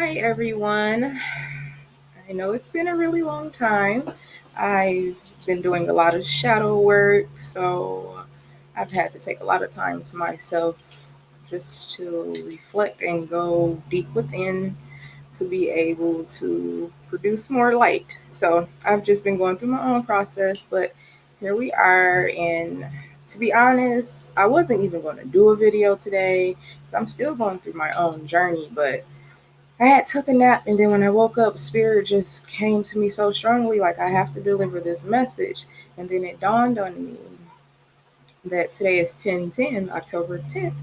Hi, everyone. I know it's been a really long time. I've been doing a lot of shadow work, so I've had to take a lot of time to myself just to reflect and go deep within to be able to produce more light. So I've just been going through my own process, but here we are. And to be honest, I wasn't even going to do a video today. I'm still going through my own journey, but I had took a nap, and then when I woke up, spirit just came to me so strongly, like I have to deliver this message. And then it dawned on me that today is 10/10, October 10th.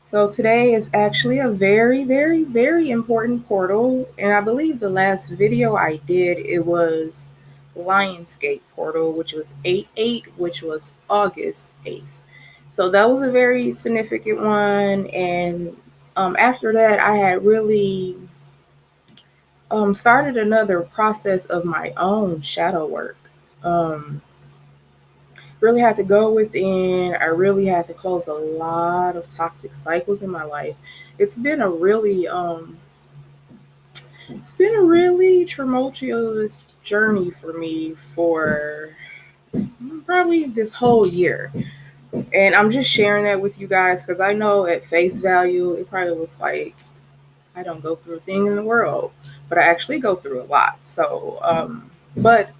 So today is actually a very, very, very important portal. And I believe the last video I did, it was Lionsgate portal, which was 8/8, which was August 8th. So that was a very significant one. And after that, I had really started another process of my own shadow work. Um, really had to go within. I really had to close a lot of toxic cycles in my life. It's been a really, it's been a really tumultuous journey for me for probably this whole year. And I'm just sharing that with you guys because I know at face value, it probably looks like I don't go through a thing in the world, but I actually go through a lot. So, but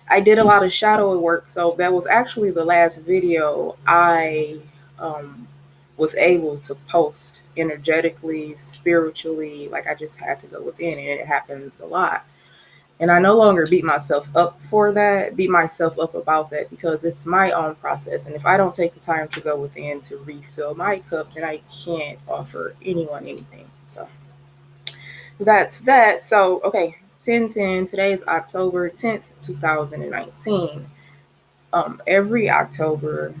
I did a lot of shadow work. So that was actually the last video I um, was able to post energetically, spiritually. Like I just had to go within, and it happens a lot. And I no longer beat myself up for that, beat myself up about that because it's my own process. And if I don't take the time to go within to refill my cup, then I can't offer anyone anything. So that's that. So, okay, 10/10. Today is October 10th, 2019. Every October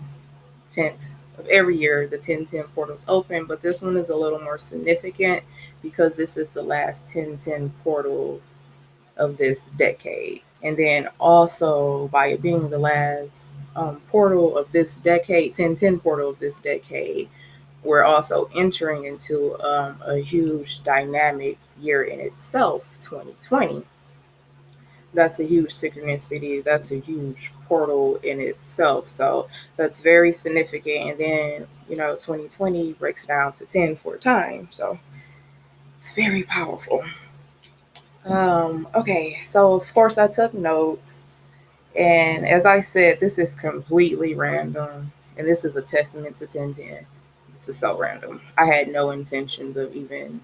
10th of every year, the 10/10 portals open, but this one is a little more significant because this is the last 10/10 portal of this decade. And then also, by it being the last portal of this decade, 10/10 portal of this decade, we're also entering into a huge dynamic year in itself, 2020. That's a huge synchronicity. That's a huge portal in itself. So that's very significant. And then, 2020 breaks down to 10 for time. So it's very powerful. Okay, so of course I took notes. And as I said, this is completely random. And this is a testament to 10/10. This is so random. I had no intentions of even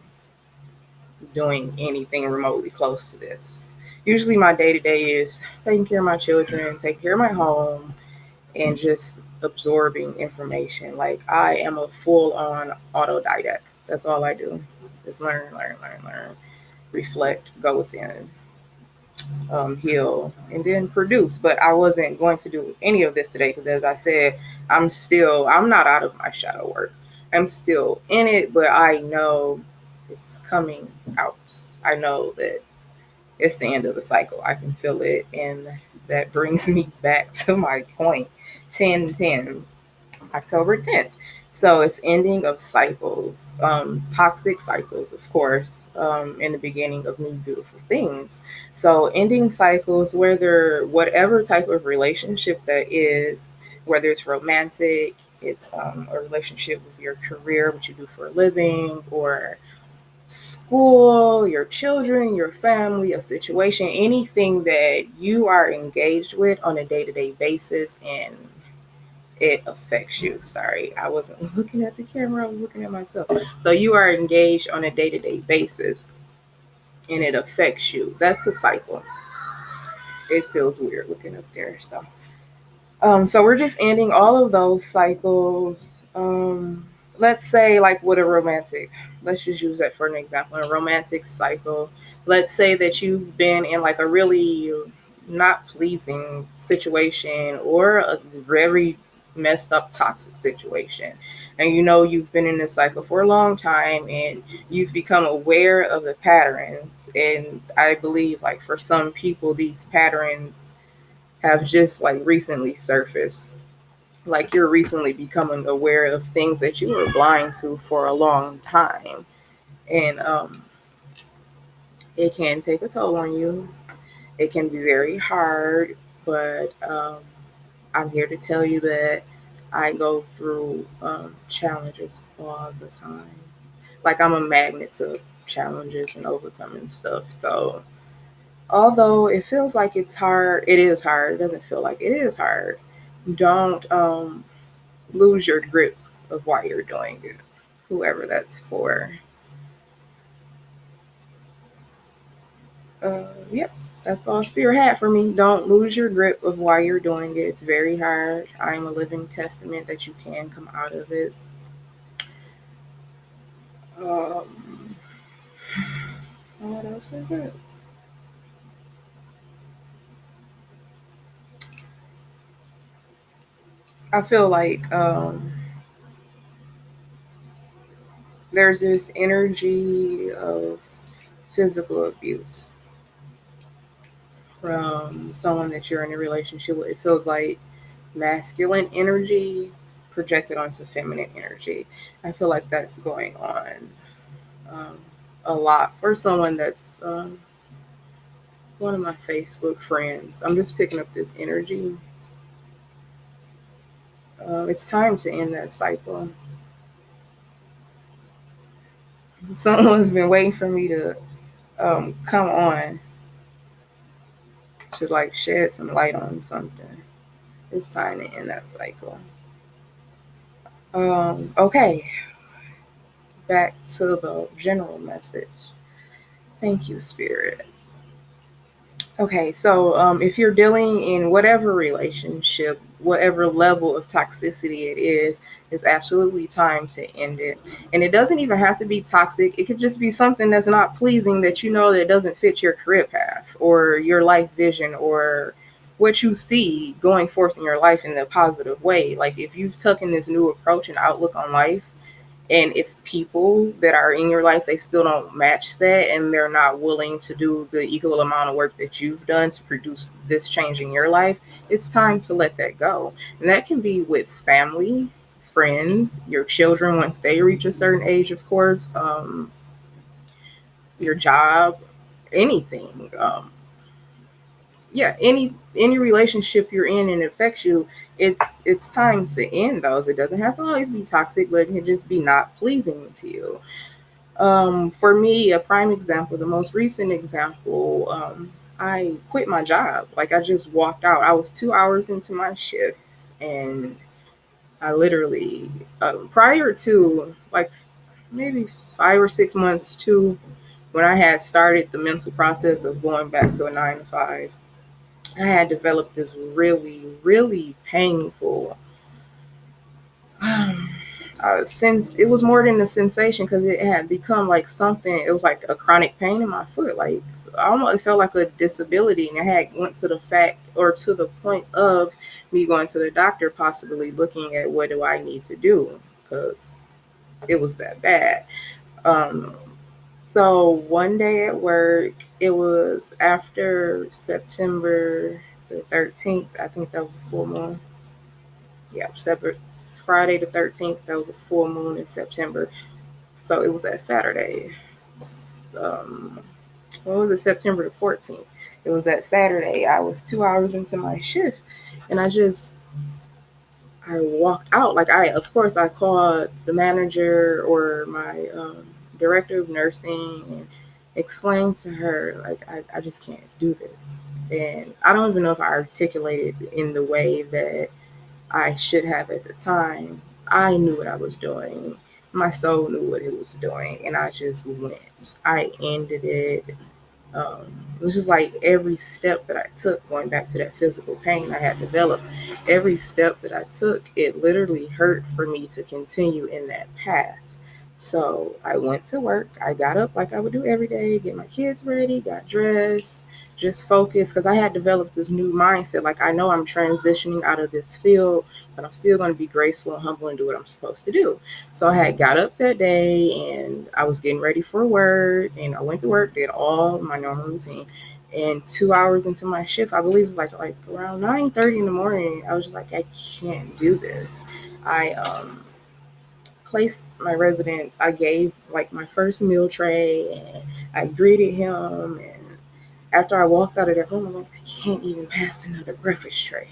doing anything remotely close to this. Usually my day to day is taking care of my children, taking care of my home, and just absorbing information. Like I am a full on autodidact. That's all I do. Just learn, learn, learn, learn, reflect, go within, heal, and then produce. But I wasn't going to do any of this today because, as I said, I'm not out of my shadow work. I'm still in it, but I know it's coming out. I know that it's the end of the cycle. I can feel it. And that brings me back to my point 10/10, October 10th. So it's ending of cycles, toxic cycles, of course, and the beginning of new beautiful things. So ending cycles, whether whatever type of relationship that is, whether it's romantic, it's a relationship with your career, what you do for a living, or school, your children, your family, a situation, anything that you are engaged with on a day-to-day basis and it affects you. Sorry, I wasn't looking at the camera, I was looking at myself. So you are engaged on a day-to-day basis and it affects you. That's a cycle. It feels weird looking up there. So we're just ending all of those cycles. Let's say like with a romantic, let's just use that for an example. A romantic cycle. Let's say that you've been in like a really not pleasing situation or a very messed up toxic situation, and you've been in this cycle for a long time and you've become aware of the patterns. And I believe like for some people these patterns have just like recently surfaced. Like you're recently becoming aware of things that you were blind to for a long time. And It can take a toll on you. It can be very hard, but I'm here to tell you that I go through challenges all the time. Like I'm a magnet to challenges and overcoming stuff. So although it feels like it's hard, it is hard. It doesn't feel like it is hard. Don't lose your grip of why you're doing it, whoever that's for. Yep, that's all Spirit had for me. Don't lose your grip of why you're doing it. It's very hard. I am a living testament that you can come out of it. Um, what else is it? I feel like there's this energy of physical abuse from someone that you're in a relationship with. It feels like masculine energy projected onto feminine energy. I feel like that's going on um, a lot for someone that's one of my Facebook friends. I'm just picking up this energy. It's time to end that cycle. Someone's been waiting for me to come on to like shed some light on something. It's time to end that cycle. Okay, back to the general message. Thank you, Spirit. Okay, so if you're dealing in whatever relationship, whatever level of toxicity it is, it's absolutely time to end it. And it doesn't even have to be toxic. It could just be something that's not pleasing that you know that doesn't fit your career path or your life vision or what you see going forth in your life in a positive way. Like if you've taken this new approach and outlook on life, and if people that are in your life they still don't match that and they're not willing to do the equal amount of work that you've done to produce this change in your life, it's time to let that go. And that can be with family, friends, your children once they reach a certain age, of course, your job, anything. Yeah, any relationship you're in and it affects you, it's time to end those. It doesn't have to always be toxic, but it can just be not pleasing to you. For me, a prime example, the most recent example, I quit my job. Like I just walked out. I was 2 hours into my shift, and I literally, prior to like maybe 5 or 6 months to when I had started the mental process of going back to a 9 to 5, I had developed this really, really painful since it was more than a sensation because it had become like something. It was like a chronic pain in my foot. Like I almost felt like a disability, and I had went to the fact or to the point of me going to the doctor, possibly looking at what do I need to do because it was that bad. Um, so one day at work, it was after September the 13th. I think that was a full moon. Yeah, separate Friday the 13th. That was a full moon in September. So it was that Saturday. Um, what was it? September the 14th. It was that Saturday. I was 2 hours into my shift, and I walked out. Like of course, I called the manager or my director of nursing and explained to her like I just can't do this. And I don't even know if I articulated in the way that I should have at the time. I knew what I was doing. My soul knew what it was doing, and I just went. I ended it. It was just like every step that I took, going back to that physical pain I had developed, every step that I took, it literally hurt for me to continue in that path. So I went to work. I got up like I would do every day, get my kids ready, got dressed, just focused because I had developed this new mindset. Like I know I'm transitioning out of this field, but I'm still going to be graceful and humble and do what I'm supposed to do. So I had got up that day and I was getting ready for work, and I went to work, did all my normal routine. And 2 hours into my shift, I believe it was like around 9:30 in the morning, I was just like, I can't do this. I placed my residence, I gave like my first meal tray and I greeted him. And after I walked out of that room, I'm like, I can't even pass another breakfast tray.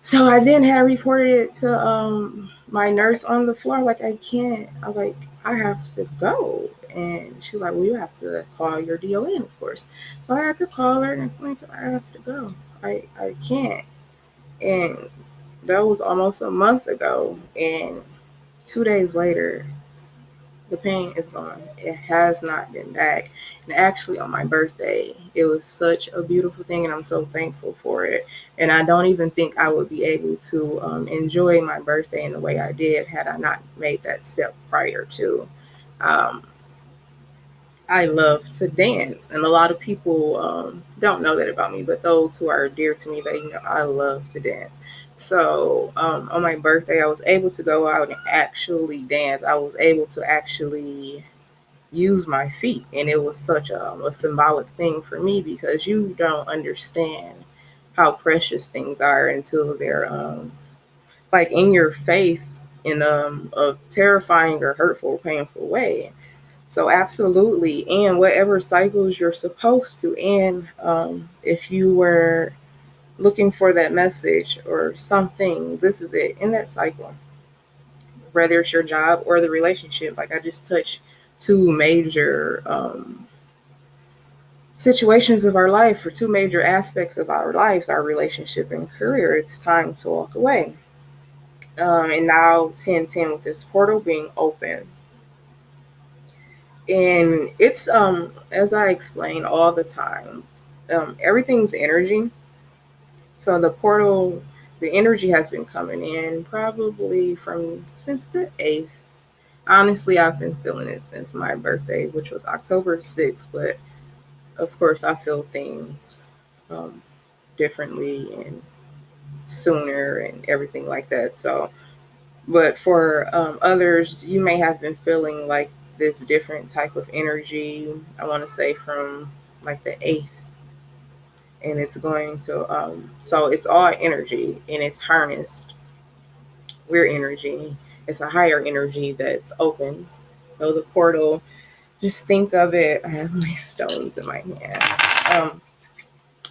So I then had reported it to my nurse on the floor. Like, I can't. I'm like, I have to go. And she's like, well, you have to call your DON, of course. So I had to call her and explain to her, I have to go. I can't. And that was almost a month ago. And 2 days later, the pain is gone. It has not been back. And actually, on my birthday, it was such a beautiful thing, and I'm so thankful for it. And I don't even think I would be able to enjoy my birthday in the way I did had I not made that step prior to. Um, I love to dance, and a lot of people don't know that about me, but those who are dear to me, they know I love to dance. So on my birthday, I was able to go out and actually dance. I was able to actually use my feet, and it was such a symbolic thing for me because you don't understand how precious things are until they're like in your face in a terrifying or hurtful, painful way. So absolutely, and whatever cycles you're supposed to end, if you were looking for that message or something, this is it in that cycle. Whether it's your job or the relationship, like I just touched two major situations of our life, or two major aspects of our lives, our relationship and career. It's time to walk away. And now 1010 with this portal being open, and it's as I explain all the time, everything's energy. So the portal, the energy has been coming in probably from since the 8th. Honestly, I've been feeling it since my birthday, which was October 6th, but of course I feel things um, differently and sooner and everything like that. So but for others, you may have been feeling like this different type of energy. I want to say from like the 8th, and it's going to, so it's all energy and it's harnessed. We're energy. It's a higher energy that's open. So the portal, just think of it. I have my stones in my hand.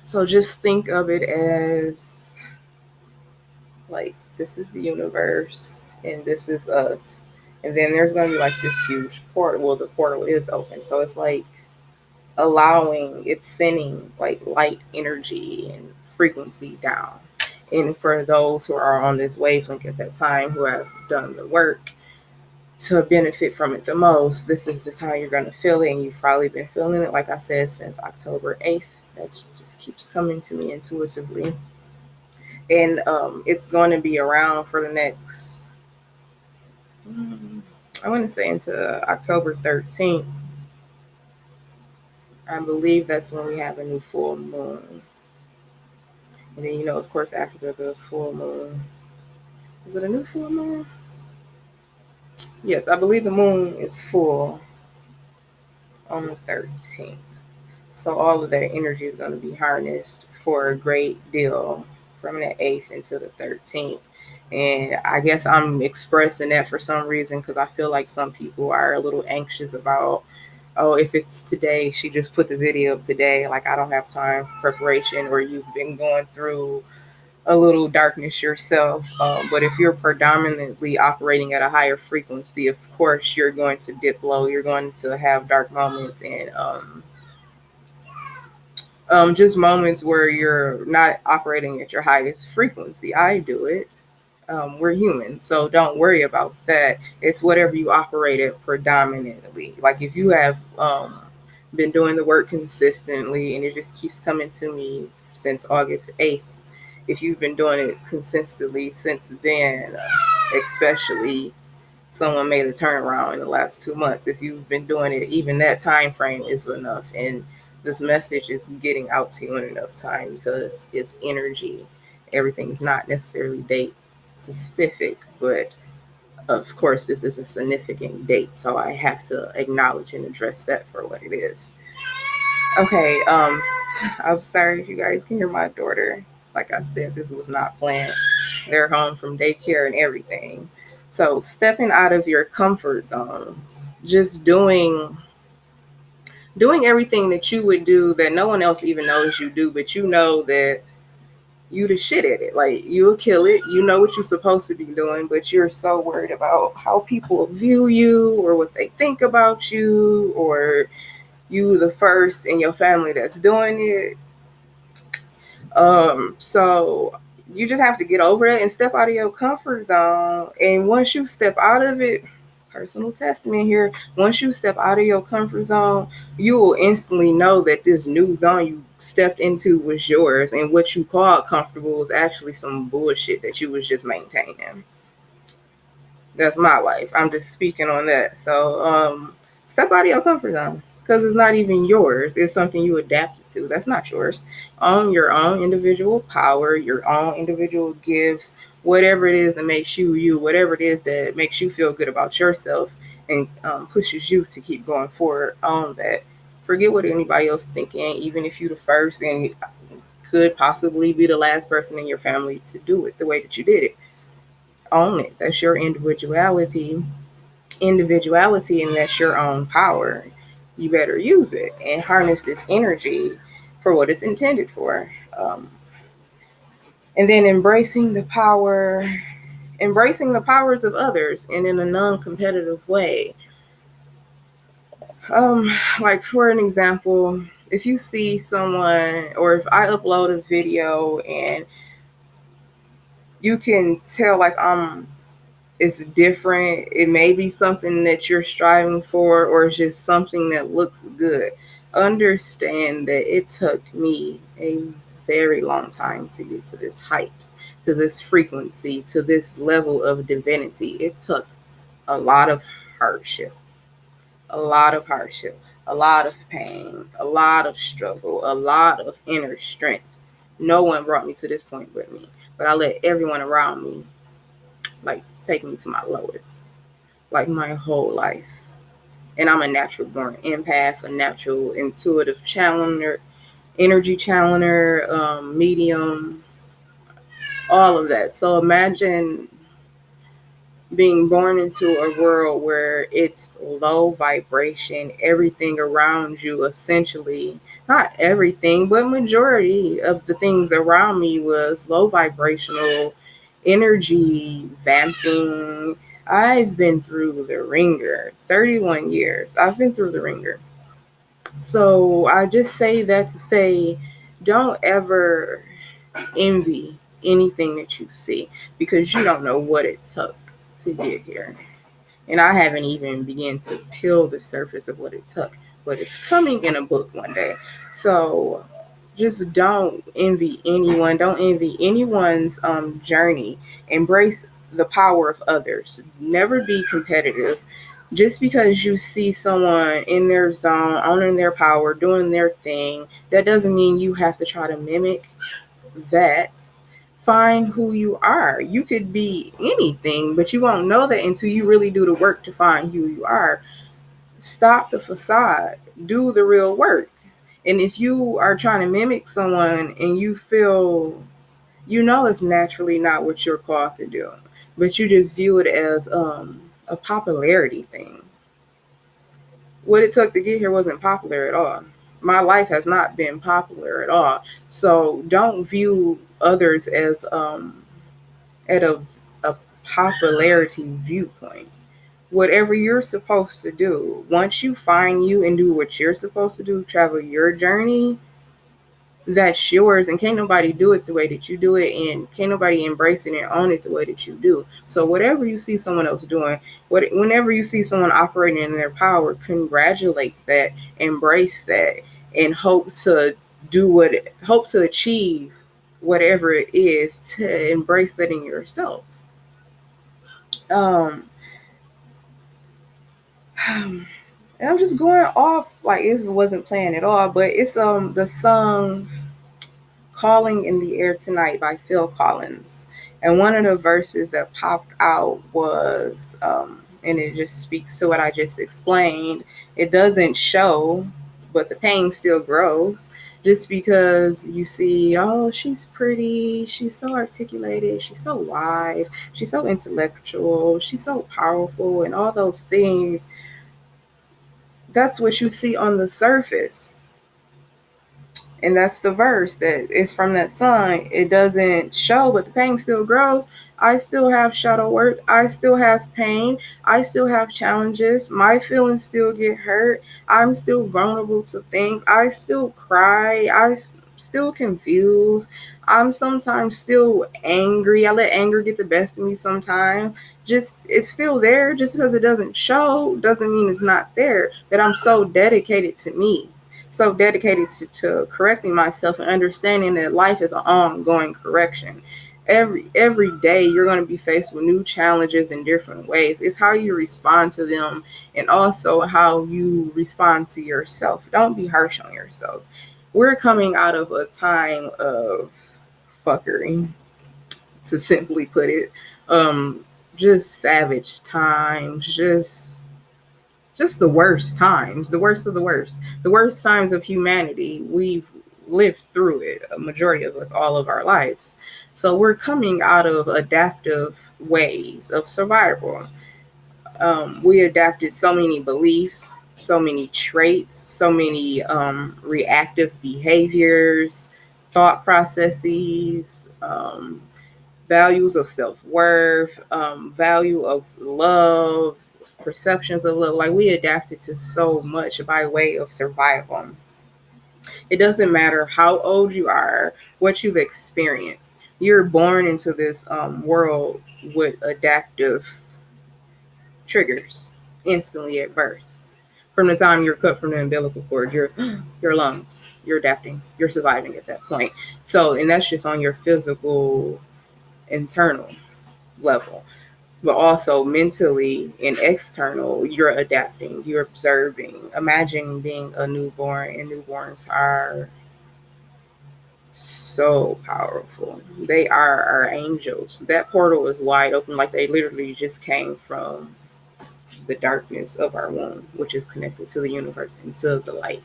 So just think of it as like this is the universe and this is us. And then there's going to be like this huge portal. Well, the portal is open. So it's like allowing, it's sending like light energy and frequency down. And for those who are on this wavelength at that time, who have done the work to benefit from it the most, this is the time you're going to feel it. And you've probably been feeling it, like I said, since October 8th. That just keeps coming to me intuitively. And it's going to be around for the next, I want to say into October 13th. I believe that's when we have a new full moon. And then, of course, after the full moon, is it a new full moon? Yes, I believe the moon is full on the 13th. So all of that energy is going to be harnessed for a great deal from the 8th until the 13th. And I guess I'm expressing that for some reason because I feel like some people are a little anxious about, oh, if it's today, she just put the video up today. Like, I don't have time for preparation, or you've been going through a little darkness yourself. But if you're predominantly operating at a higher frequency, of course, you're going to dip low. You're going to have dark moments and just moments where you're not operating at your highest frequency. I do it. We're human, so don't worry about that. It's whatever you operate at predominantly. Like if you have been doing the work consistently and it just keeps coming to me since August 8th, if you've been doing it consistently since then, especially someone made a turnaround in the last 2 months. If you've been doing it, even that time frame is enough. And this message is getting out to you in enough time because it's energy. Everything's not necessarily date specific, but of course, this is a significant date. So I have to acknowledge and address that for what it is. Okay, I'm sorry if you guys can hear my daughter. Like I said, this was not planned. They're home from daycare and everything. So stepping out of your comfort zones, just doing everything that you would do that no one else even knows you do, but you know that you the shit at it. Like, you'll kill it. You know what you're supposed to be doing, but you're so worried about how people view you or what they think about you, or you the first in your family that's doing it. So you just have to get over it and step out of your comfort zone. And once you step out of it, personal testament here, once you step out of your comfort zone, you will instantly know that this new zone you stepped into was yours, and what you called comfortable was actually some bullshit that you was just maintaining. That's my life. I'm just speaking on that. So step out of your comfort zone, because it's not even yours. It's something you adapted to. That's not yours. Own your own individual power, your own individual gifts, whatever it is that makes you you, whatever it is that makes you feel good about yourself, and pushes you to keep going forward on that. Forget what anybody else thinking, even if you're the first and could possibly be the last person in your family to do it the way that you did it. Own it. That's your individuality, and that's your own power. You better use it and harness this energy for what it's intended for. And then embracing the powers of others, and in a non-competitive way. Like, for an example, if you see someone, or if I upload a video and you can tell, like, it's different. It may be something that you're striving for, or it's just something that looks good. Understand that it took me a very long time to get to this height, to this frequency, to this level of divinity. It took a lot of hardship, a lot of hardship, a lot of pain, a lot of struggle, a lot of inner strength. No one brought me to this point but me, but I let everyone around me, like, take me to my lowest, like, my whole life. And I'm a natural born empath, a natural intuitive channeler, energy channeler, medium, all of that. So imagine being born into a world where it's low vibration. Everything around you, essentially, not everything, but majority of the things around me was low vibrational energy, vamping. I've been through the ringer. 31 years. I've been through the ringer. So I just say that to say, don't ever envy anything that you see, because you don't know what it took to get here. And I haven't even begun to peel the surface of what it took, but it's coming in a book one day. So just don't envy anyone. Don't envy anyone's journey. Embrace the power of others. Never be competitive. Just because you see someone in their zone, owning their power, doing their thing, that doesn't mean you have to try to mimic that. Find who you are. You could be anything, but you won't know that until you really do the work to find who you are. Stop the facade. Do the real work. And if you are trying to mimic someone and you feel, it's naturally not what you're called to do, but you just view it as a popularity thing. What it took to get here wasn't popular at all. My life has not been popular at all. So don't view others as at a popularity viewpoint. Whatever you're supposed to do, once you find you and do what you're supposed to do, travel your journey, that's yours, and can't nobody do it the way that you do it, and can't nobody embrace it and own it the way that you do. So whatever you see someone else doing, whenever you see someone operating in their power, congratulate that, embrace that, and hope to achieve whatever it is, to embrace that in yourself. um and I'm just going off, like, this wasn't planned at all, but it's the song Calling in the Air Tonight by Phil Collins. And one of the verses that popped out was, and it just speaks to what I just explained, it doesn't show, but the pain still grows. Just because you see, oh, she's pretty, she's so articulated, she's so wise, she's so intellectual, she's so powerful, and all those things, that's what you see on the surface. And that's the verse that is from that song. It doesn't show, but the pain still grows. I still have shadow work. I still have pain. I still have challenges. My feelings still get hurt. I'm still vulnerable to things. I still cry. I still confused. I'm sometimes still angry. I let anger get the best of me sometimes. Just it's still there. Just because it doesn't show doesn't mean it's not there. But I'm so dedicated to me, so dedicated to correcting myself and understanding that life is an ongoing correction. Every day you're going to be faced with new challenges in different ways. It's how you respond to them, and also how you respond to yourself. Don't be harsh on yourself. We're coming out of a time of fuckery, to simply put it. Just savage times, just the worst times, the worst of the worst times of humanity. We've lived through it, a majority of us, all of our lives. So we're coming out of adaptive ways of survival. We adapted so many beliefs, so many traits, so many reactive behaviors, thought processes, values of self-worth, value of love, perceptions of love. Like, we adapted to so much by way of survival. It doesn't matter how old you are, what you've experienced. You're born into this world with adaptive triggers instantly at birth. From the time you're cut from the umbilical cord, your lungs, you're adapting, you're surviving at that point. So, and that's just on your physical, internal level, but also mentally and external, you're adapting, you're observing. Imagine being a newborn, and newborns are so powerful. They are our angels. That portal is wide open, like they literally just came from the darkness of our womb, which is connected to the universe and to the light.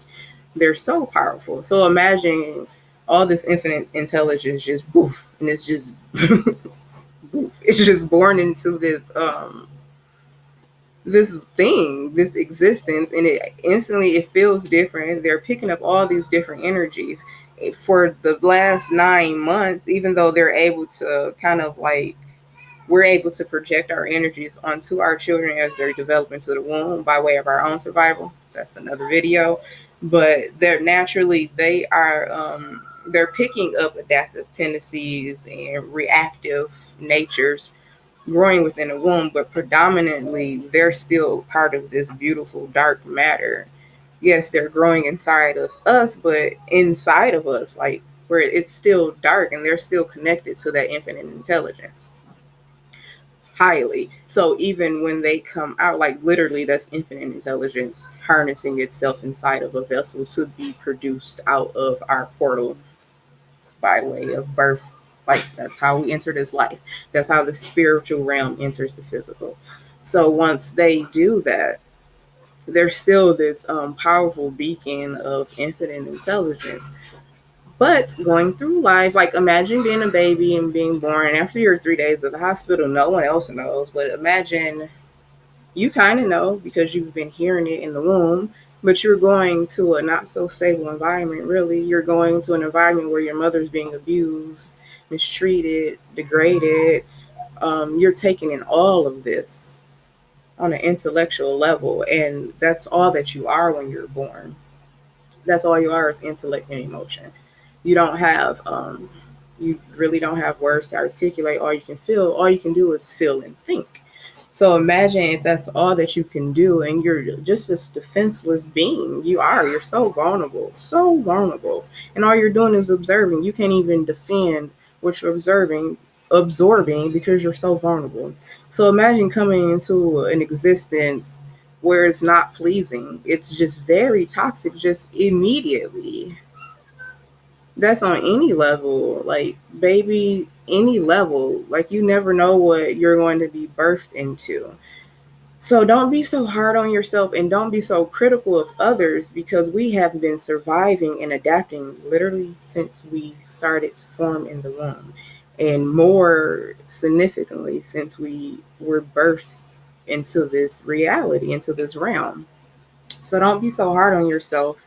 They're so powerful. So imagine all this infinite intelligence just boof, and it's just boof. It's just born into this thing, this existence, and it feels different. They're picking up all these different energies for the last 9 months, even though they're able to kind of like, we're able to project our energies onto our children as they develop into the womb by way of our own survival. That's another video. But they're picking up adaptive tendencies and reactive natures growing within the womb, but predominantly they're still part of this beautiful dark matter. Yes, they're growing inside of us, but inside of us, like, where it's still dark, and they're still connected to that infinite intelligence highly. So even when they come out, like, literally, that's infinite intelligence harnessing itself inside of a vessel to be produced out of our portal by way of birth. Like, that's how we enter this life. That's how the spiritual realm enters the physical. So once they do that, there's still this powerful beacon of infinite intelligence. But going through life, like, imagine being a baby and being born. After your 3 days at the hospital, no one else knows. But imagine, you kind of know because you've been hearing it in the womb, but you're going to a not so stable environment, really. You're going to an environment where your mother's being abused, mistreated, degraded. You're taking in all of this on an intellectual level, and that's all that you are when you're born. That's all you are, is intellect and emotion. You don't have, you really don't have words to articulate. All you can feel, all you can do is feel and think. So imagine if that's all that you can do, and you're just this defenseless being. You're so vulnerable, so vulnerable. And all you're doing is observing. You can't even defend what you're absorbing because you're so vulnerable. So imagine coming into an existence where it's not pleasing. It's just very toxic, just immediately. That's on any level, like, baby, any level. Like, you never know what you're going to be birthed into. So don't be so hard on yourself and don't be so critical of others, because we have been surviving and adapting literally since we started to form in the womb, and more significantly since we were birthed into this reality, into this realm. So don't be so hard on yourself.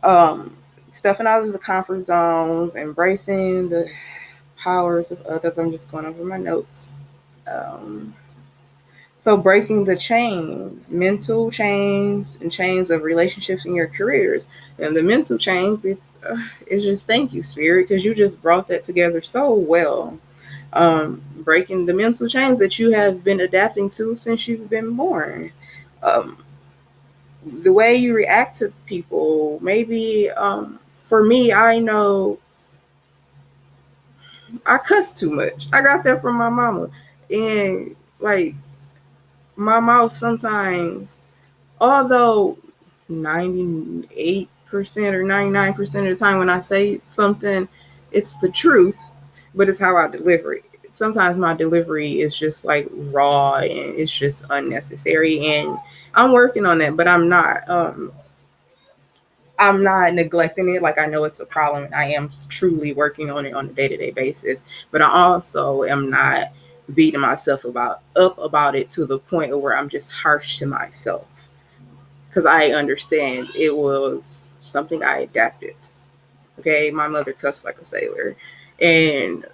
Um, Stepping out of the comfort zones, embracing the powers of others. I'm just going over my notes. Um, So breaking the chains, mental chains and chains of relationships in your careers. And the mental chains, it's just thank you, Spirit, because you just brought that together so well. Breaking the mental chains that you have been adapting to since you've been born. Um, the way you react to people, maybe for me, I know I cuss too much. I got that from my mama. And like my mouth sometimes, although 98% or 99% of the time when I say something, it's the truth, but it's how I deliver it. Sometimes my delivery is just like raw and it's just unnecessary, and I'm working on that, but I'm not neglecting it. Like, I know it's a problem and I am truly working on it on a day-to-day basis, but I also am not beating myself up about it to the point where I'm just harsh to myself, because I understand it was something I adapted. Okay, my mother cussed like a sailor, and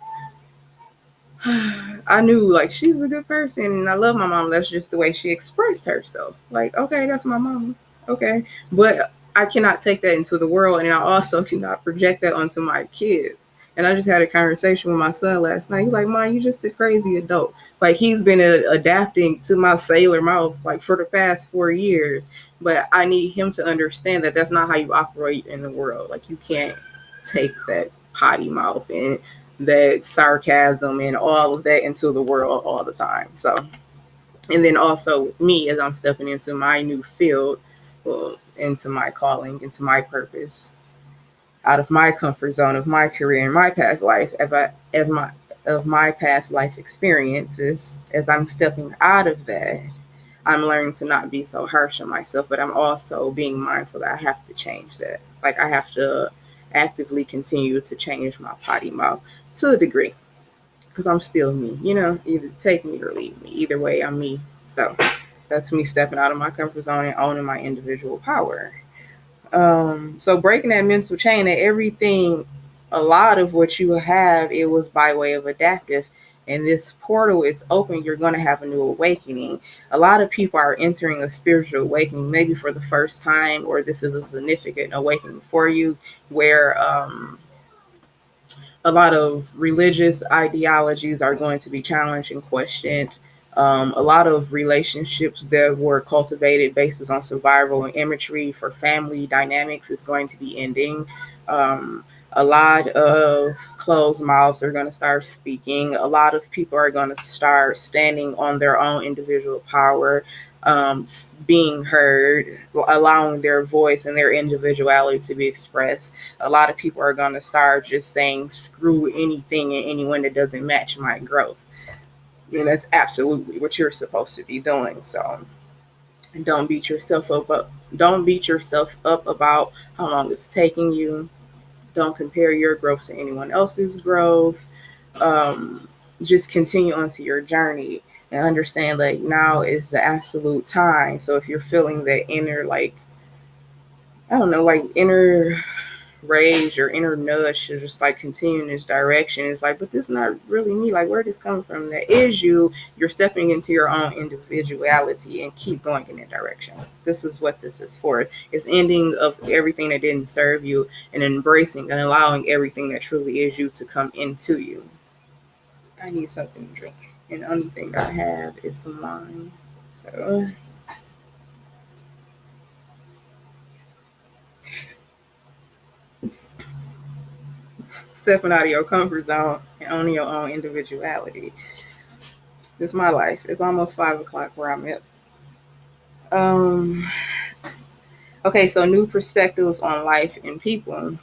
I knew like she's a good person, and I love my mom. That's just the way she expressed herself. Like, okay, that's my mom. Okay, but I cannot take that into the world, and I also cannot project that onto my kids. And I just had a conversation with my son last night. He's like, "Mom, you just a crazy adult." Like, he's been adapting to my sailor mouth like for the past 4 years, but I need him to understand that that's not how you operate in the world. Like, you can't take that potty mouth and that sarcasm and all of that into the world all the time. So, and then also me, as I'm stepping into my new field, well, into my calling, into my purpose, out of my comfort zone of my career and my past life, as my of my past life experiences, as I'm stepping out of that, I'm learning to not be so harsh on myself, but I'm also being mindful that I have to change that. Like, I have to actively continue to change my potty mouth to a degree, because I'm still me. Either take me or leave me. Either way, I'm me. So that's me stepping out of my comfort zone and owning my individual power. So breaking that mental chain, that everything, a lot of what you have, it was by way of adaptive. And this portal is open, you're going to have a new awakening. A lot of people are entering a spiritual awakening, maybe for the first time, or this is a significant awakening for you, where a lot of religious ideologies are going to be challenged and questioned. A lot of relationships that were cultivated based on survival and imagery for family dynamics is going to be ending. Um, a lot of closed mouths are going to start speaking. A lot of people are going to start standing on their own individual power, being heard, allowing their voice and their individuality to be expressed. A lot of people are going to start just saying screw anything and anyone that doesn't match my growth. And that's absolutely what you're supposed to be doing. So don't beat yourself up. Don't beat yourself up about how long it's taking you. Don't compare your growth to anyone else's growth. Just continue onto your journey and understand that now is the absolute time. So if you're feeling that inner, like, I don't know, like inner rage or inner nudge to just like continue in this direction, it's like, but this is not really me. Like, where this coming from? That is you. You're stepping into your own individuality and keep going in that direction. This is what this is for. It's ending of everything that didn't serve you and embracing and allowing everything that truly is you to come into you. I need something to drink, and the only thing I have is some wine. So stepping out of your comfort zone and owning your own individuality. This is my life. It's almost 5 o'clock where I'm at. Um, okay, so new perspectives on life and people.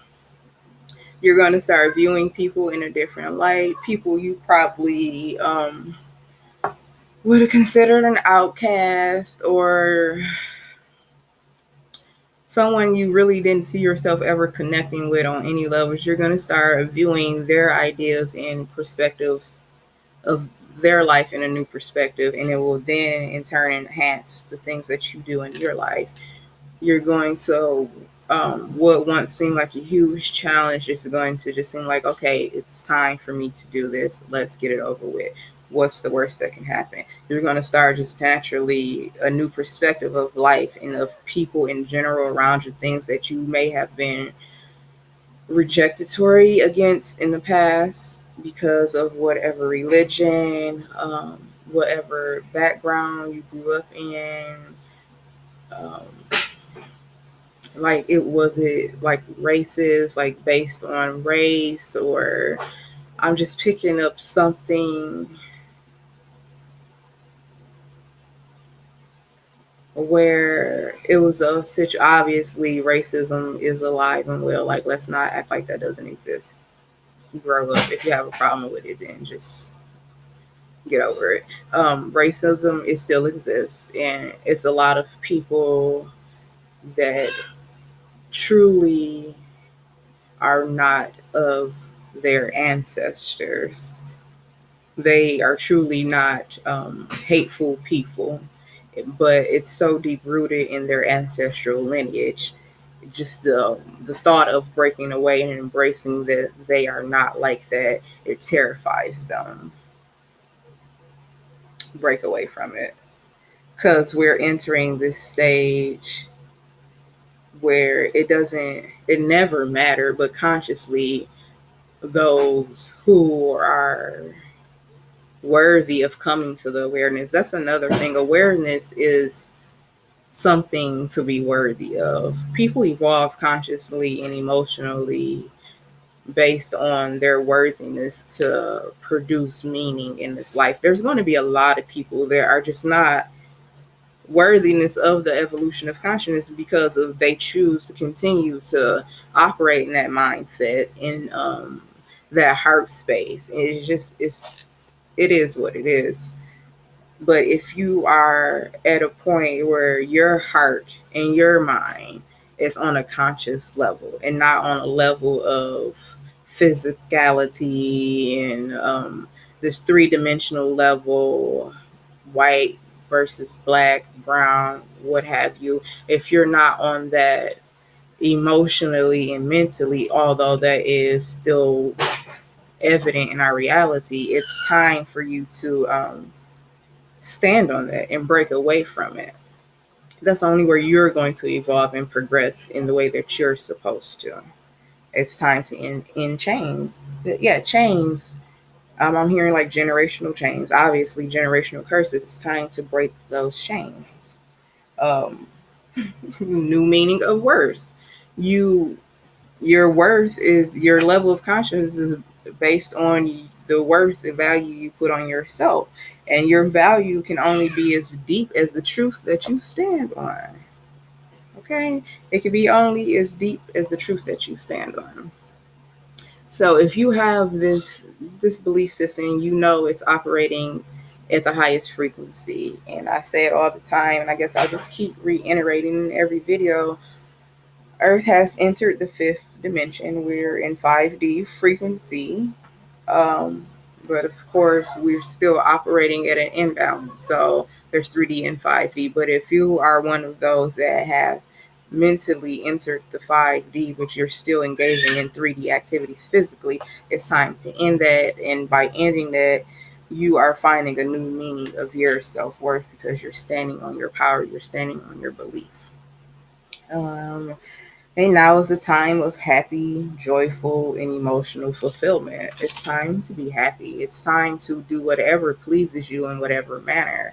You're going to start viewing people in a different light. People you probably what are considered an outcast or someone you really didn't see yourself ever connecting with on any levels, you're going to start viewing their ideas and perspectives of their life in a new perspective, and it will then in turn enhance the things that you do in your life. You're going to what once seemed like a huge challenge is going to just seem like, okay, it's time for me to do this. Let's get it over with. What's the worst that can happen? You're going to start just naturally a new perspective of life and of people in general around you, things that you may have been rejectatory against in the past because of whatever religion, whatever background you grew up in. Um, like it was it like racist, like based on race, or I'm just picking up something where it was a such obviously racism is alive and well. Like let's not act like that doesn't exist. Grow up. If you have a problem with it, then just get over it. Racism it still exists, and it's a lot of people that truly are not of their ancestors. They are truly not hateful people, but it's so deep rooted in their ancestral lineage. Just the thought of breaking away and embracing that they are not like that, it terrifies them. Break away from it because we're entering this stage where it never mattered, but consciously those who are worthy of coming to the awareness. That's another thing. Awareness is something to be worthy of. People evolve consciously and emotionally based on their worthiness to produce meaning in this life. There's going to be a lot of people that are just not worthiness of the evolution of consciousness because of they choose to continue to operate in that mindset in that heart space. It is what it is. But if you are at a point where your heart and your mind is on a conscious level and not on a level of physicality and this three-dimensional level, white versus black, brown, what have you, if you're not on that emotionally and mentally, although that is still evident in our reality, it's time for you to stand on that and break away from it. That's only where you're going to evolve and progress in the way that you're supposed to. It's time to end chains. Yeah, chains. I'm hearing like generational chains. Obviously, generational curses. It's time to break those chains. Um, New meaning of worth. You, your worth is your level of consciousness is based on the worth and value you put on yourself, and your value can only be as deep as the truth that you stand on. Okay, it can be only as deep as the truth that you stand on. So if you have this belief system, you know it's operating at the highest frequency. And I say it all the time, and I guess I'll just keep reiterating in every video. Earth has entered the fifth dimension. We're in 5D frequency. Um, but of course, we're still operating at an imbalance. So there's 3D and 5D. But if you are one of those that have mentally entered the 5D, but you're still engaging in 3D activities physically, it's time to end that. And by ending that, you are finding a new meaning of your self worth because you're standing on your power, you're standing on your belief. Um, and now is a time of happy, joyful, and emotional fulfillment. It's time to be happy. It's time to do whatever pleases you in whatever manner.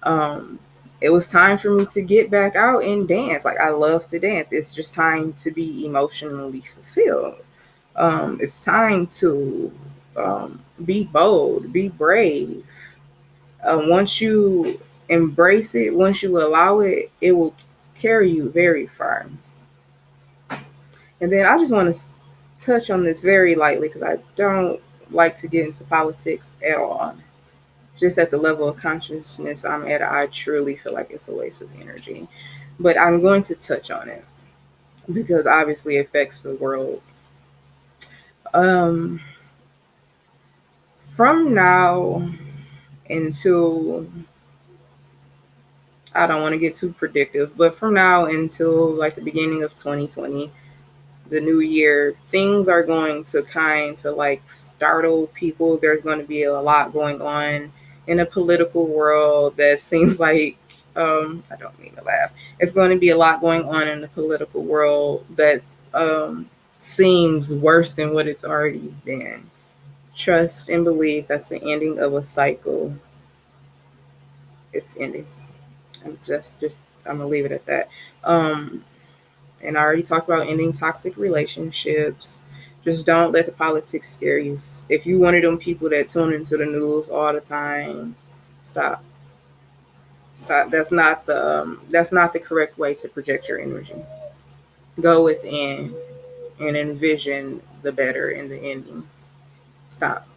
Um, it was time for me to get back out and dance. Like I love to dance. It's just time to be emotionally fulfilled. It's time to be bold, be brave. Once you embrace it, once you allow it, it will carry you very far. And then I just want to touch on this very lightly because I don't like to get into politics at all. just at the level of consciousness I'm at, I truly feel like it's a waste of energy. But I'm going to touch on it because obviously it affects the world. From now until, I don't want to get too predictive, but from now until like the beginning of 2020, the new year, things are going to kind of like startle people. There's going to be a lot going on in a political world that seems like, I don't mean to laugh. It's going to be a lot going on in the political world that seems worse than what it's already been. Trust and believe that's the ending of a cycle. It's ending. I'm gonna leave it at that. And I already talked about ending toxic relationships. Just don't let the politics scare you. If you one of them people that tune into the news all the time, stop. Stop. That's not the correct way to project your energy. Go within and envision the better in the ending. Stop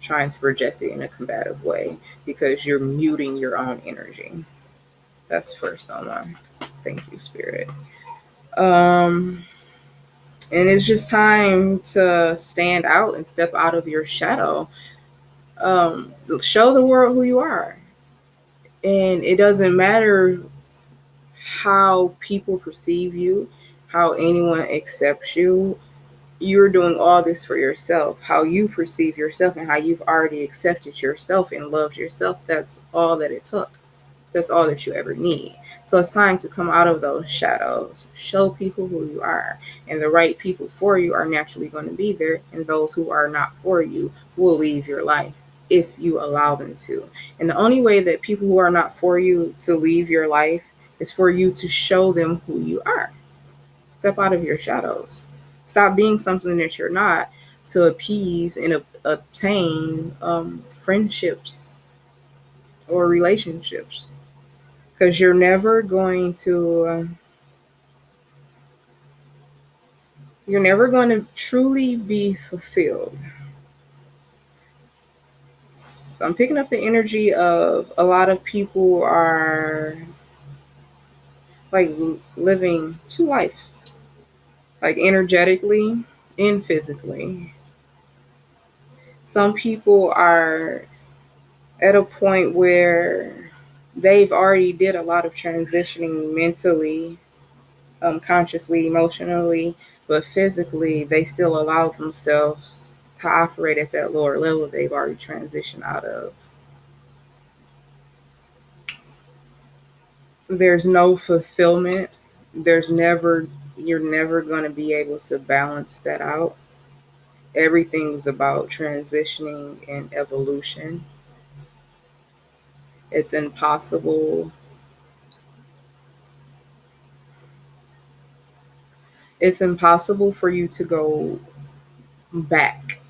trying to project it in a combative way because you're muting your own energy. That's for someone. Thank you, Spirit. And it's just time to stand out and step out of your shadow. Show the world who you are. And it doesn't matter how people perceive you, how anyone accepts you. You're doing all this for yourself. How you perceive yourself and how you've already accepted yourself and loved yourself, that's all that it took. That's all that you ever need. So it's time to come out of those shadows, show people who you are, and the right people for you are naturally going to be there, and those who are not for you will leave your life if you allow them to. And the only way that people who are not for you to leave your life is for you to show them who you are. Step out of your shadows. Stop being something that you're not to appease and obtain friendships or relationships. Because you're never going to truly be fulfilled. So I'm picking up the energy of a lot of people are like living two lives, like energetically and physically. Some people are at a point where they've already did a lot of transitioning mentally, consciously, emotionally, but physically, they still allow themselves to operate at that lower level they've already transitioned out of. There's no fulfillment. You're never going to be able to balance that out. Everything's about transitioning and evolution. It's impossible. It's impossible for you to go back.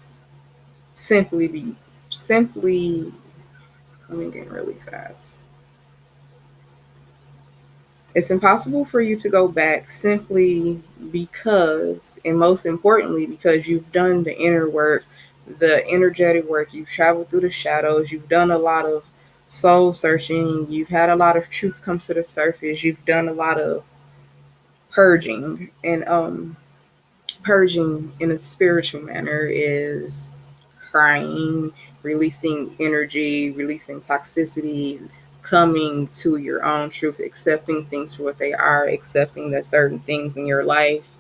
Simply, it's coming in really fast. It's impossible for you to go back simply because, and most importantly, because you've done the inner work, the energetic work, you've traveled through the shadows, you've done a lot of soul searching, you've had a lot of truth come to the surface, you've done a lot of purging. And purging in a spiritual manner is crying, releasing energy, releasing toxicity, coming to your own truth, accepting things for what they are, accepting that certain things in your life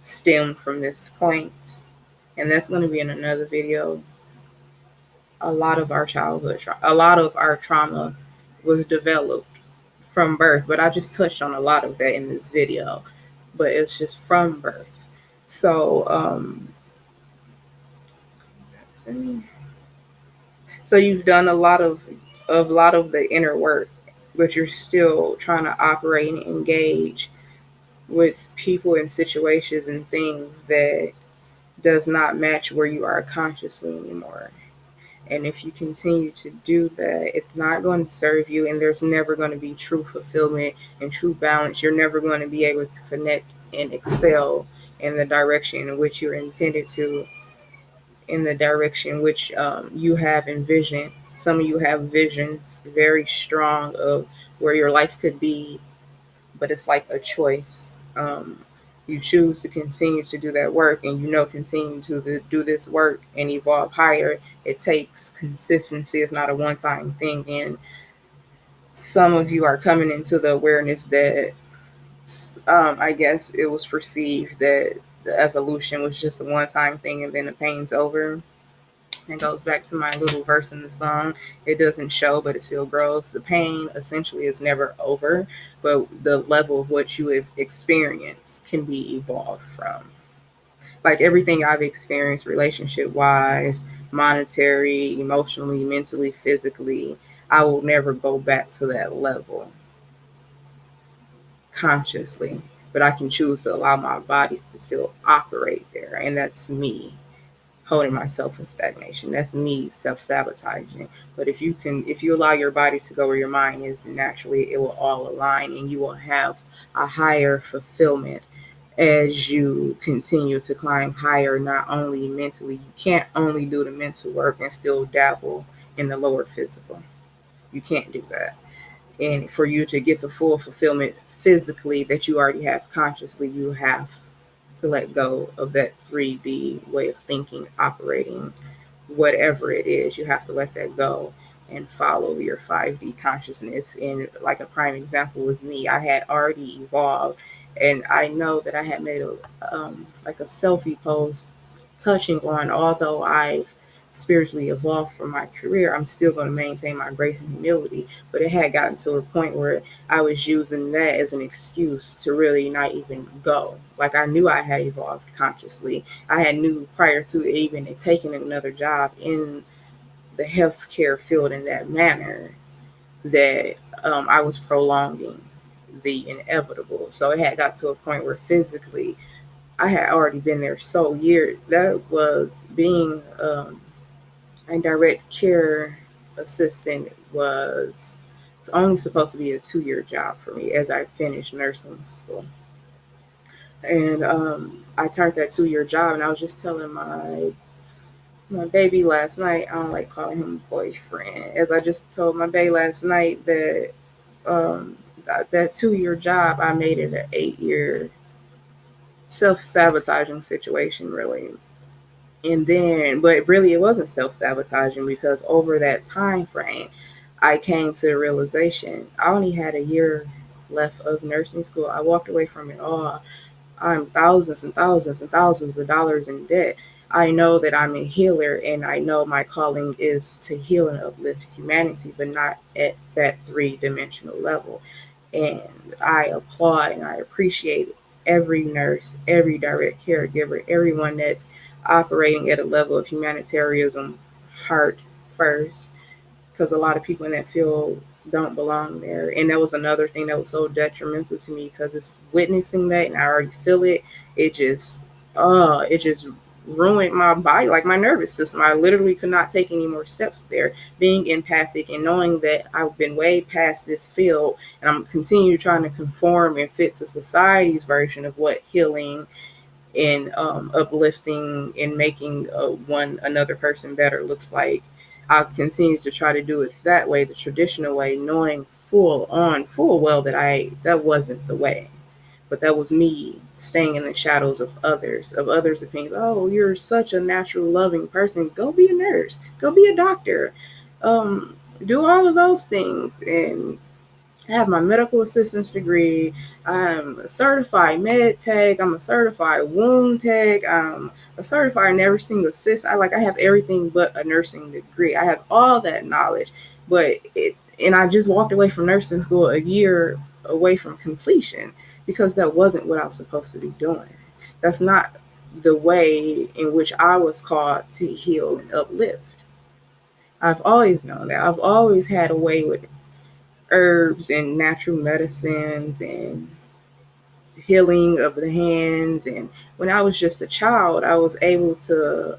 stem from this point. And that's going to be in another video. A lot of our a lot of our trauma was developed from birth, but I just touched on a lot of that in this video, but it's just from birth. So, so you've done a lot of the inner work, but you're still trying to operate and engage with people and situations and things that does not match where you are consciously anymore. And if you continue to do that, it's not going to serve you, and there's never going to be true fulfillment and true balance. You're never going to be able to connect and excel in the direction in which you're intended to, in the direction which you have envisioned Some of you have visions very strong of where your life could be, but it's like a choice. You choose to continue to do that work, and continue to do this work and evolve higher. It takes consistency. It's not a one-time thing. And some of you are coming into the awareness that I guess it was perceived that the evolution was just a one-time thing, and then the pain's over. And goes back to my little verse in the song. It doesn't show, but it still grows. The pain essentially is never over, but the level of what you have experienced can be evolved from. Like everything I've experienced, relationship wise, monetary, emotionally, mentally, physically, I will never go back to that level consciously, but I can choose to allow my body to still operate there. And that's me holding myself in stagnation. That's me self-sabotaging. But if you allow your body to go where your mind is, then naturally it will all align, and you will have a higher fulfillment as you continue to climb higher, not only mentally. You can't only do the mental work and still dabble in the lower physical. You can't do that. And for you to get the full fulfillment physically that you already have consciously, you have to let go of that 3D way of thinking, operating, whatever it is. You have to let that go and follow your 5D consciousness. And like a prime example was me. I had already evolved, and I know that I had made like a selfie post touching on, although I've spiritually evolved from my career, I'm still going to maintain my grace and humility. But it had gotten to a point where I was using that as an excuse to really not even go. Like I knew I had evolved consciously. I had knew prior to even taking another job in the healthcare field in that manner that I was prolonging the inevitable. So it had got to a point where physically I had already been there so years. That was being a direct care assistant was it's only supposed to be a 2-year job for me as I finished nursing school. And I turned that 2-year job, and I was just telling my baby last night. I don't like calling him boyfriend. As I just told my baby last night that that 2-year job, I made it an 8-year self-sabotaging situation, really. And then, but really, it wasn't self-sabotaging because over that time frame, I came to the realization I only had a year left of nursing school. I walked away from it all. I'm thousands and thousands and thousands of dollars in debt. I know that I'm a healer, and I know my calling is to heal and uplift humanity, but not at that 3-dimensional level. And I applaud and I appreciate every nurse, every direct caregiver, everyone that's operating at a level of humanitarianism, heart first, because a lot of people in that field don't belong there. And that was another thing that was so detrimental to me, because it's witnessing that and I already feel it. It just ruined my body, like my nervous system. I literally could not take any more steps there. Being empathic and knowing that I've been way past this field, and I'm continuing trying to conform and fit to society's version of what healing and uplifting and making one another person better looks like. I'll continue to try to do it that way, the traditional way, knowing full well that wasn't the way. But that was me staying in the shadows of others' opinions. Oh, you're such a natural, loving person. Go be a nurse. Go be a doctor. Do all of those things. And I have my medical assistance degree. I'm a certified med tech. I'm a certified wound tech. I'm a certified nursing assistant. I have everything but a nursing degree. I have all that knowledge, and I just walked away from nursing school a year away from completion because that wasn't what I was supposed to be doing. That's not the way in which I was called to heal and uplift. I've always known that. I've always had a way with herbs and natural medicines and healing of the hands. And when I was just a child, I was able to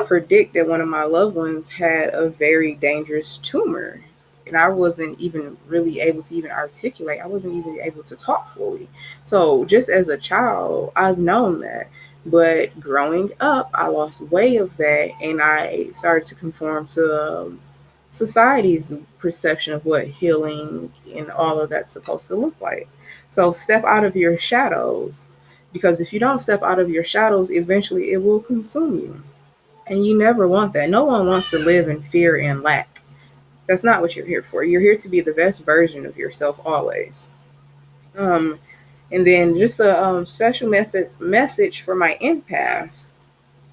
predict that one of my loved ones had a very dangerous tumor. And I wasn't even really able to even articulate. I wasn't even able to talk fully. So just as a child, I've known that. But growing up, I lost way of that, and I started to conform to society's perception of what healing and all of that's supposed to look like. So step out of your shadows, because if you don't step out of your shadows, eventually it will consume you. And you never want that. No one wants to live in fear and lack. That's not what you're here for. You're here to be the best version of yourself always. Um, and then just a special message for my empaths.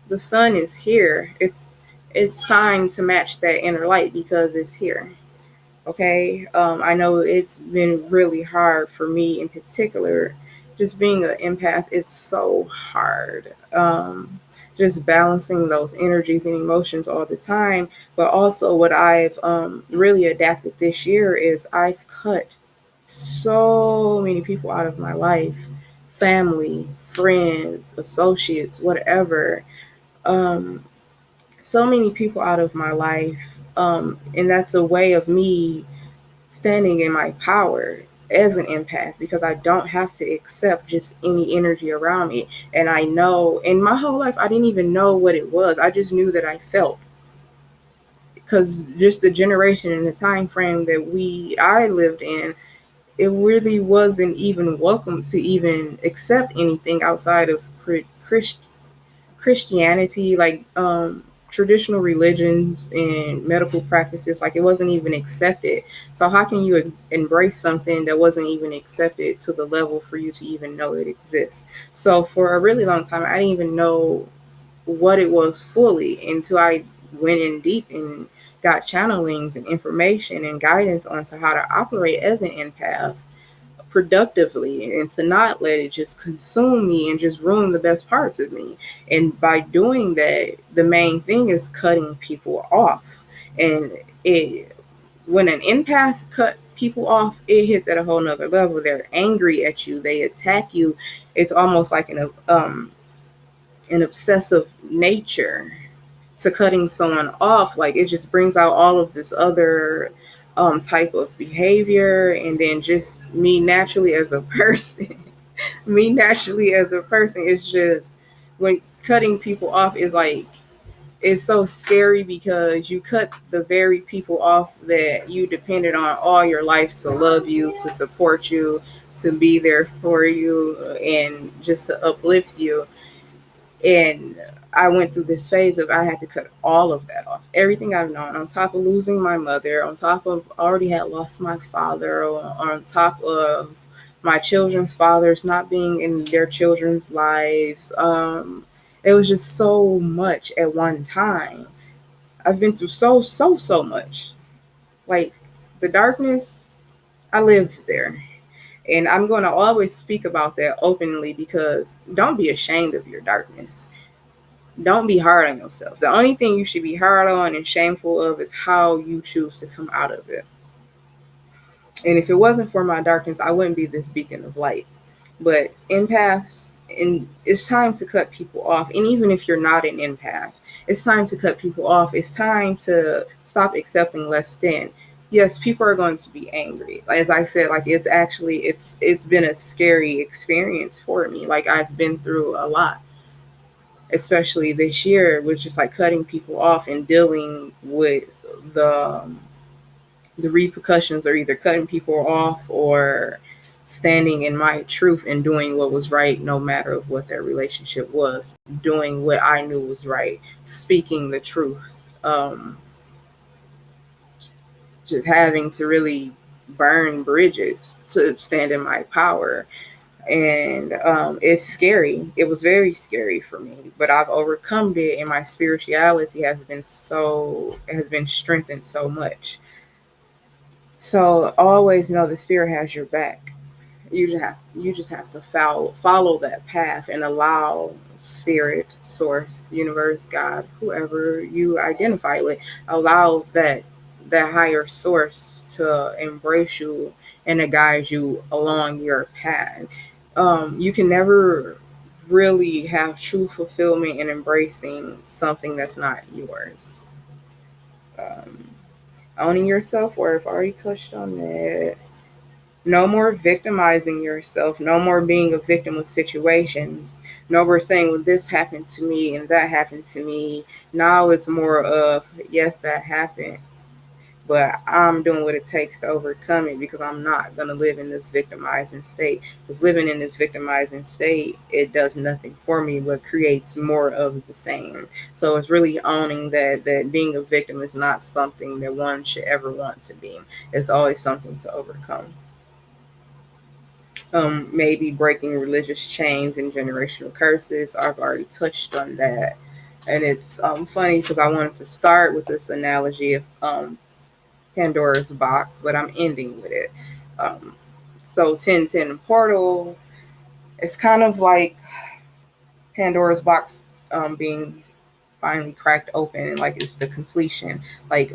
The sun is here. It's time to match that inner light because it's here. Okay. I know it's been really hard for me in particular. Just being an empath, it's so hard. Just balancing those energies and emotions all the time. But also, what I've really adapted this year is I've cut so many people out of my life, family, friends, associates, whatever. Um, so many people out of my life. And that's a way of me standing in my power as an empath, because I don't have to accept just any energy around me. And I know in my whole life, I didn't even know what it was. I just knew that I felt, because just the generation and the time frame that I lived in, it really wasn't even welcome to even accept anything outside of Christianity, like traditional religions and medical practices. Like, it wasn't even accepted. So how can you embrace something that wasn't even accepted to the level for you to even know it exists? So for a really long time, I didn't even know what it was fully until I went in deep and got channelings and information and guidance onto how to operate as an empath productively, and to not let it just consume me and just ruin the best parts of me. And by doing that, the main thing is cutting people off. And it when an empath cut people off, it hits at a whole nother level. They're angry at you, they attack you. It's almost like an obsessive nature to cutting someone off. Like, it just brings out all of this other type of behavior. And then just me naturally as a person, me naturally as a person, it's just, when cutting people off is like, it's so scary, because you cut the very people off that you depended on all your life to love you, to support you, to be there for you, and just to uplift you. And I went through this phase of, I had to cut all of that off. Everything I've known, on top of losing my mother, on top of already had lost my father, on top of my children's fathers not being in their children's lives. It was just so much at one time. I've been through so much. Like, the darkness, I lived there. And I'm going to always speak about that openly, because don't be ashamed of your darkness. Don't be hard on yourself. The only thing you should be hard on and shameful of is how you choose to come out of it. And if it wasn't for my darkness, I wouldn't be this beacon of light. But empaths, and it's time to cut people off. And even if you're not an empath, it's time to cut people off. It's time to stop accepting less than. Yes, people are going to be angry. As I said, like, it's been a scary experience for me. Like, I've been through a lot, especially this year, was just like cutting people off and dealing with the the repercussions, or either cutting people off or standing in my truth and doing what was right, no matter of what their relationship was, doing what I knew was right, speaking the truth. Just having to really burn bridges to stand in my power. And it's scary. It was very scary for me, but I've overcome it, and my spirituality has been strengthened so much. So always know the spirit has your back. You just have to follow that path and allow spirit, source, universe, God, whoever you identify with, allow that higher source to embrace you and to guide you along your path. You can never really have true fulfillment in embracing something that's not yours. Um, Owning yourself, or I've already touched on that. No more victimizing yourself. No more being a victim of situations. No more saying, well, this happened to me and that happened to me. Now it's more of, yes, that happened. but I'm doing what it takes to overcome it, because I'm not going to live in this victimizing state. Because living in this victimizing state, it does nothing for me but creates more of the same. So it's really owning that being a victim is not something that one should ever want to be. It's always something to overcome. Maybe breaking religious chains and generational curses. I've already touched on that. And it's funny because I wanted to start with this analogy of Pandora's box, but I'm ending with it. Um, so 1010 portal, it's kind of like Pandora's box being finally cracked open, and like it's the completion. Like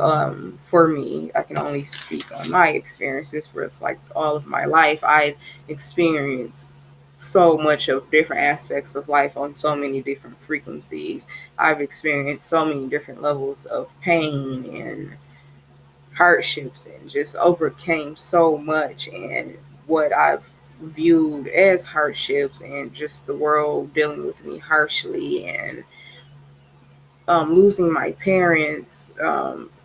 for me, I can only speak on my experiences with like all of my life. I've experienced so much of different aspects of life on so many different frequencies. I've experienced so many different levels of pain and hardships, and just overcame so much, and what I've viewed as hardships, and just the world dealing with me harshly, and losing my parents,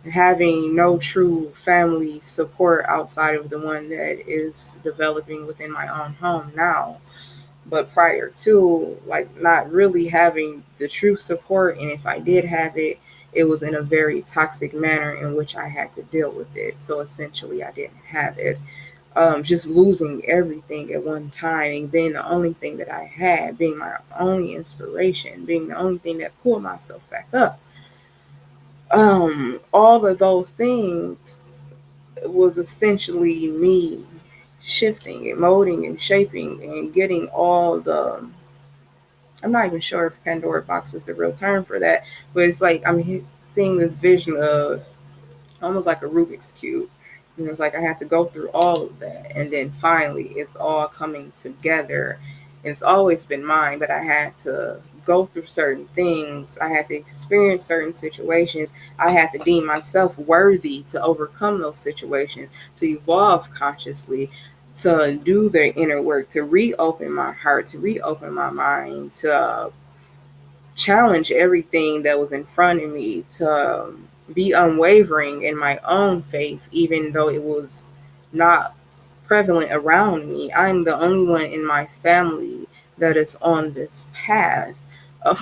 having no true family support outside of the one that is developing within my own home now. But prior to, like, not really having the true support, and if I did have it, it was in a very toxic manner in which I had to deal with it. So essentially, I didn't have it. Just losing everything at one time, and being the only thing that I had, being my only inspiration, being the only thing that pulled myself back up. All of those things was essentially me shifting and molding and shaping and getting all the, I'm not even sure if Pandora box is the real term for that, but it's like I'm seeing this vision of almost like a Rubik's Cube. And it's like I had to go through all of that, and then finally it's all coming together. It's always been mine, but I had to go through certain things. I had to experience certain situations. I had to deem myself worthy to overcome those situations, to evolve consciously, to do the inner work, to reopen my heart, to reopen my mind, to challenge everything that was in front of me, to be unwavering in my own faith, even though it was not prevalent around me. I'm the only one in my family that is on this path.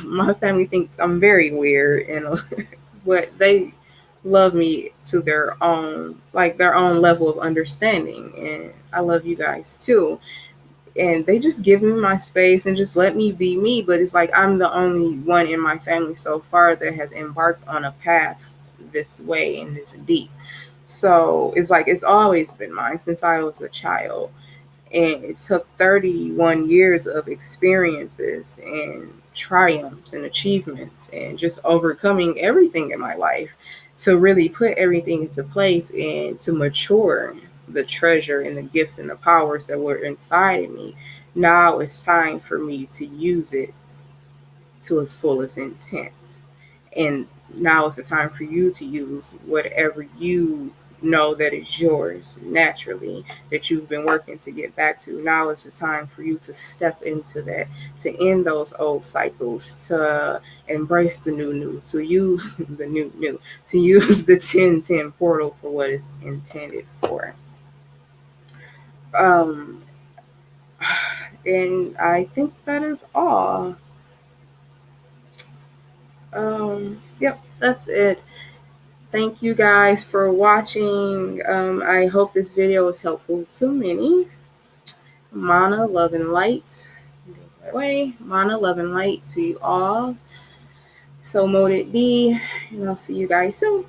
My family thinks I'm very weird, and but they love me to their own, like their own level of understanding, and I love you guys too, and they just give me my space and just let me be me. But it's like I'm the only one in my family so far that has embarked on a path this way and this deep. So it's like it's always been mine since I was a child, and it took 31 years of experiences and triumphs and achievements and just overcoming everything in my life to really put everything into place and to mature the treasure and the gifts and the powers that were inside of me. Now it's time for me to use it to its fullest intent. And now is the time for you to use whatever you know that is yours naturally, that you've been working to get back to. Now is the time for you to step into that, to end those old cycles, to embrace the new, to use the new, to use the 1010 portal for what it's intended for. Um, and I think that is all. Yep, that's it. Thank you guys for watching. I hope this video was helpful to many. Mana, love, and light. Mana, love, and light to you all. So mote it be, and I'll see you guys soon.